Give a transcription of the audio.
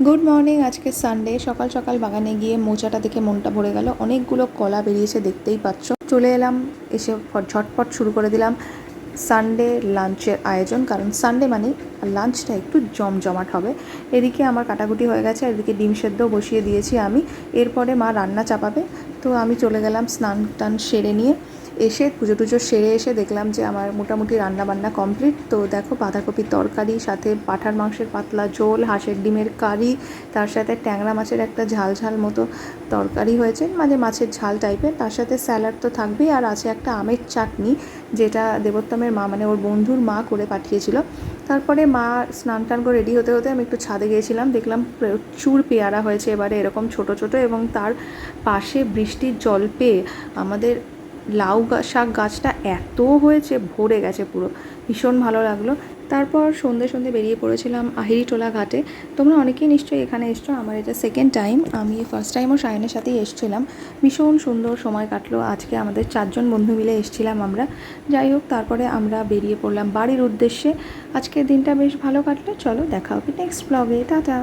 Good morning. আজকে Sunday, সকাল সকাল বাগানে গিয়ে মোচাটা দেখে মনটা ভরে গেল। অনেকগুলো কলা বেরিয়েছে, দেখতেই পাচ্ছ। চলে এলাম, এসে ঝটপট শুরু করে দিলাম সানডে লাঞ্চের আয়োজন, কারণ সানডে মানে লাঞ্চটা একটু জমজমাট হবে। এদিকে আমার কাটাকুটি হয়ে গেছে, এদিকে ডিম সেদ্ধ বসিয়ে দিয়েছি আমি। এরপরে মা রান্না চাপাবে, তো আমি চলে গেলাম স্নান টান সেরে নিয়ে। এসে পুজো টুজো সেরে এসে দেখলাম যে আমার মোটামুটি রান্নাবান্না কমপ্লিট। তো দেখো, বাঁধাকপির তরকারি, সাথে পাঁঠার মাংসের পাতলা ঝোল, হাঁসের ডিমের কারি, তার সাথে ট্যাংরা মাছের একটা ঝাল ঝাল মতো তরকারি হয়েছে, মানে মাছের ঝাল টাইপের। তার সাথে স্যালাড তো থাকবেই, আর আছে একটা আমের চাটনি, যেটা দেবোত্তমের মা মানে ওর বন্ধুর মা করে পাঠিয়েছিল। তারপরে মা স্নান টান করে রেডি হতে হতে আমি একটু ছাদে গিয়েছিলাম, দেখলাম প্রচুর পেয়ারা হয়েছে এবারে, এরকম ছোট ছোট, এবং তার পাশে বৃষ্টির জল পেয়ে আমাদের লাউ শাক গাছটা এত হয়েছে, ভরে গেছে পুরো, ভীষণ ভালো লাগলো। তারপর সন্ধে সন্ধে বেরিয়ে পড়েছিলাম আহিরিটোলা ঘাটে। তোমরা অনেকেই নিশ্চয়ই এখানে এসছো, আমার এটা সেকেন্ড টাইম। আমি ফার্স্ট টাইমও সায়নের সাথেই এসেছিলাম, ভীষণ সুন্দর সময় কাটলো। আজকে আমাদের 4জন বন্ধু মিলে এসেছিলাম আমরা। যাই হোক, তারপরে আমরা বেরিয়ে পড়লাম বাড়ির উদ্দেশ্যে। আজকের দিনটা বেশ ভালো কাটলো। চলো, দেখা হবে নেক্সট ব্লগে। টাটা।